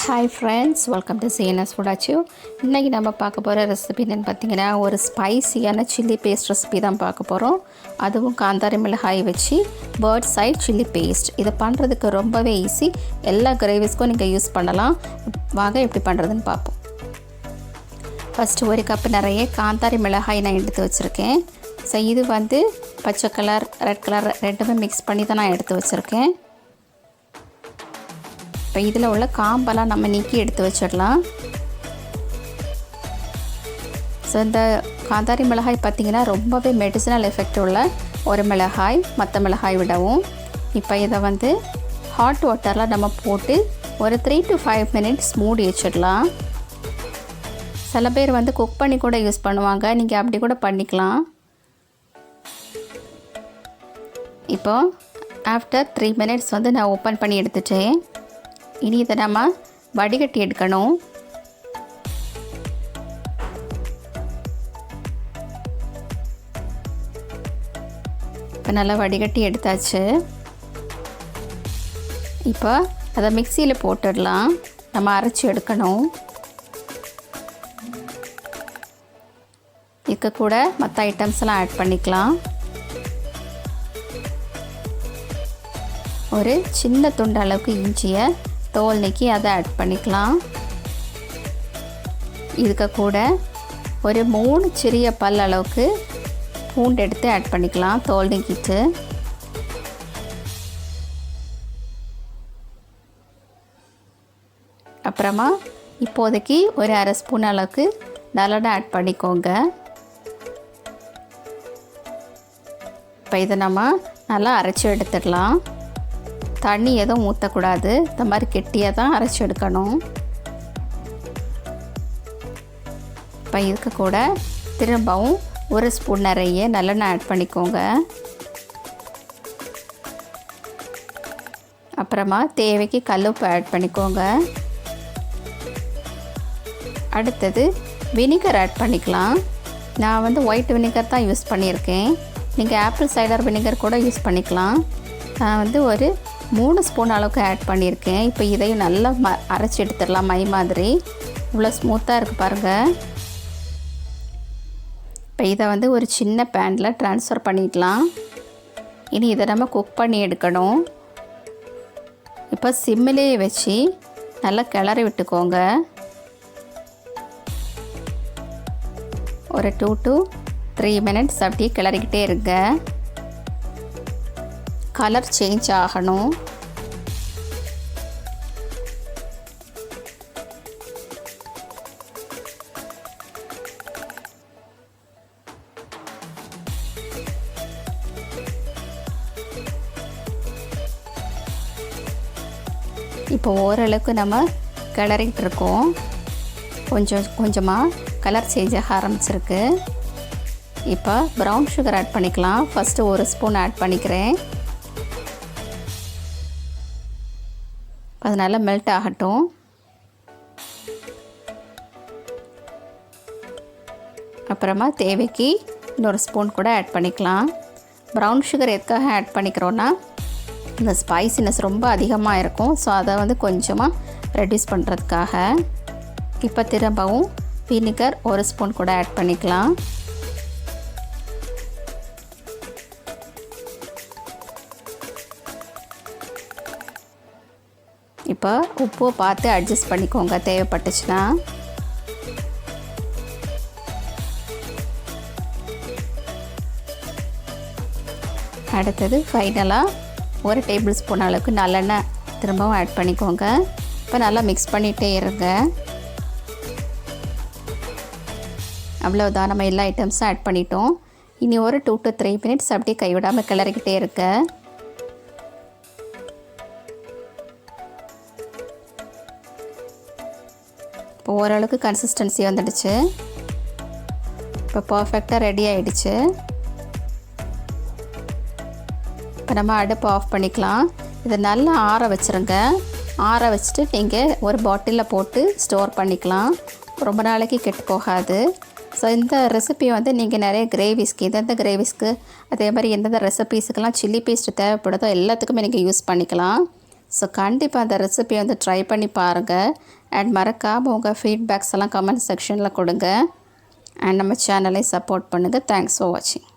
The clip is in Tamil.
Hi friends, welcome to ZianasFoodArchive. இன்றைக்கி நம்ம பார்க்க போகிற ரெசிபி என்னென்னு பார்த்தீங்கன்னா ஒரு ஸ்பைசியான சில்லி பேஸ்ட் ரெசிபி தான் பார்க்க போகிறோம். அதுவும் காந்தாரி மிளகாய் வச்சு பேர்ட் சைட் சில்லி பேஸ்ட். இதை பண்ணுறதுக்கு ரொம்பவே ஈஸி. எல்லா கிரேவிஸ்க்கும் நீங்கள் யூஸ் பண்ணலாம். வாங்க எப்படி பண்ணுறதுன்னு பார்ப்போம். ஃபஸ்ட்டு ஒரு கப்பு நிறைய காந்தாரி மிளகாய் நான் எடுத்து வச்சுருக்கேன். ஸோ இது வந்து பச்சை கலர் ரெட் கலர் ரெண்டுமே மிக்ஸ் பண்ணி தான் நான் எடுத்து வச்சுருக்கேன். இப்போ இதில் உள்ள காம்பெல்லாம் நம்ம நீக்கி எடுத்து வச்சிடலாம். ஸோ இந்த காந்தாரி மிளகாய் பார்த்திங்கன்னா ரொம்பவே மெடிசினல் எஃபெக்ட் உள்ள ஒரு மிளகாய் மற்ற மிளகாய் விடவும். இப்போ இதை வந்து ஹாட் வாட்டரில் நம்ம போட்டு ஒரு 3 to 5 minutes மூடி வச்சிடலாம். சில பேர் வந்து குக் பண்ணி கூட யூஸ் பண்ணுவாங்க, நீங்கள் அப்படி கூட பண்ணிக்கலாம். இப்போ ஆஃப்டர் 3 minutes வந்து நான் ஓப்பன் பண்ணி எடுத்துட்டேன். இனி இதை நம்ம வடிகட்டி எடுக்கணும். இப்போ நல்லா வடிகட்டி எடுத்தாச்சு. இப்போ அதை மிக்சியில் போட்டுடலாம். நம்ம அரைச்சி எடுக்கணும். இதுக்கு கூட மற்ற ஐட்டம்ஸ்லாம் ஆட் பண்ணிக்கலாம். ஒரு சின்ன துண்டு அளவுக்கு இஞ்சியை தோல் நீக்கி அதை ஆட் பண்ணிக்கலாம். இதுக்கு கூட ஒரு 3 சிறிய பல் அளவுக்கு பூண்டு எடுத்து ஆட் பண்ணிக்கலாம் தோல் நீக்கிட்டு. அப்புறமா இப்போதைக்கு ஒரு 1/2 ஸ்பூன் அளவுக்கு நல்லெண்ணெய் ஆட் பண்ணிக்கோங்க. இப்போ இதை நம்ம நல்லா அரைச்சி எடுத்துடலாம். தண்ணி எதுவும் ஊற்றக்கூடாது. இந்த மாதிரி கெட்டியாக தான் அரைச்சி எடுக்கணும். இப்போ இதுக்கு கூட திரும்பவும் 1 ஸ்பூன் நிறைய நல்லெண்ணெய் ஆட் பண்ணிக்கோங்க. அப்புறமா தேவைக்கு கல்லுப்பு ஆட் பண்ணிக்கோங்க. அடுத்தது வினிகர் ஆட் பண்ணிக்கலாம். நான் வந்து ஒயிட் வினிகர் தான் யூஸ் பண்ணியிருக்கேன். நீங்கள் ஆப்பிள் சைடர் வினிகர் கூட யூஸ் பண்ணிக்கலாம். நான் வந்து ஒரு 3 ஸ்பூன் அளவுக்கு ஆட் பண்ணியிருக்கேன். இப்போ இதையும் நல்லா அரைச்சி எடுத்துடலாம். மை மாதிரி இவ்வளோ ஸ்மூத்தாக இருக்குது பாருங்கள். இப்போ இதை வந்து ஒரு சின்ன பேனில் ட்ரான்ஸ்ஃபர் பண்ணிடலாம். இனி இதை நம்ம குக் பண்ணி எடுக்கணும். இப்போ சிம்மிலேயே வச்சு நல்லா கிளறி விட்டுக்கோங்க. ஒரு 2 to 3 minutes அப்படியே கிளறிக்கிட்டே இருங்க. கலர் சேஞ்ச் ஆகணும். இப்போ ஓரளவுக்கு நம்ம கிளறிட்டு இருக்கோம். கொஞ்சமாக கலர் சேஞ்ச் ஆக ஆரம்பிச்சிருக்கு. இப்போ ப்ரௌன் சுகர் ஆட் பண்ணிக்கலாம். ஃபஸ்ட்டு 1 ஸ்பூன் ஆட் பண்ணிக்கிறேன். அது நல்லா மெல்ட் ஆகட்டும். அப்புறமா தேவைக்கு இன்னொரு ஸ்பூன் கூட ஆட் பண்ணிக்கலாம். ப்ரௌன் சுகர் எதுக்காக ஆட் பண்ணிக்கிறோன்னா இந்த ஸ்பைசினஸ் ரொம்ப அதிகமாக இருக்கும். ஸோ அதை வந்து கொஞ்சமாக ரெடியூஸ் பண்ணுறதுக்காக. இப்போ திரும்பவும் வினிகர் 1 ஸ்பூன் கூட ஆட் பண்ணிக்கலாம். இப்போ உப்பு பார்த்து அட்ஜஸ்ட் பண்ணிக்கோங்க தேவைப்பட்டுச்சுன்னா. அடுத்தது ஃபைனலாக 1 டேபிள் ஸ்பூன் அளவுக்கு நல்லெண்ணெய் திரும்பவும் ஆட் பண்ணிக்கோங்க. இப்போ நல்லா மிக்ஸ் பண்ணிகிட்டே இருங்க. அவ்வளோதான், நம்ம எல்லா ஐட்டம்ஸும் ஆட் பண்ணிட்டோம். இனி ஒரு 2 to 3 minutes அப்படியே கைவிடாமல் கிளறிக்கிட்டே இருங்க. இப்போ ஓரளவுக்கு கன்சிஸ்டன்சி வந்துடுச்சு. இப்போ பர்ஃபெக்டாக ரெடி ஆகிடுச்சு. இப்போ நம்ம அடுப்பு ஆஃப் பண்ணிக்கலாம். இதை நல்லா ஆற வச்சுருங்க. ஆற வச்சுட்டு நீங்கள் ஒரு பாட்டிலில் போட்டு ஸ்டோர் பண்ணிக்கலாம். ரொம்ப நாளைக்கு கெட்டு போகாது. ஸோ இந்த ரெசிபி வந்து நீங்கள் நிறைய கிரேவிஸ்க்கு எந்தெந்த கிரேவிஸ்க்கு அதே மாதிரி எந்தெந்த ரெசிபீஸுக்கெல்லாம் சில்லி பேஸ்ட் தேவைப்படுதோ எல்லாத்துக்குமே நீங்கள் யூஸ் பண்ணிக்கலாம். ஸோ கண்டிப்பாக அந்த ரெசிபியை வந்து ட்ரை பண்ணி பாருங்கள். அண்ட் மறக்காமல் உங்கள் ஃபீட்பேக்ஸ் எல்லாம் கமெண்ட் செக்ஷனில் கொடுங்க. அண்ட் நம்ம சேனலை சப்போர்ட் பண்ணுங்கள். தேங்க்ஸ் ஃபார் வாட்சிங்.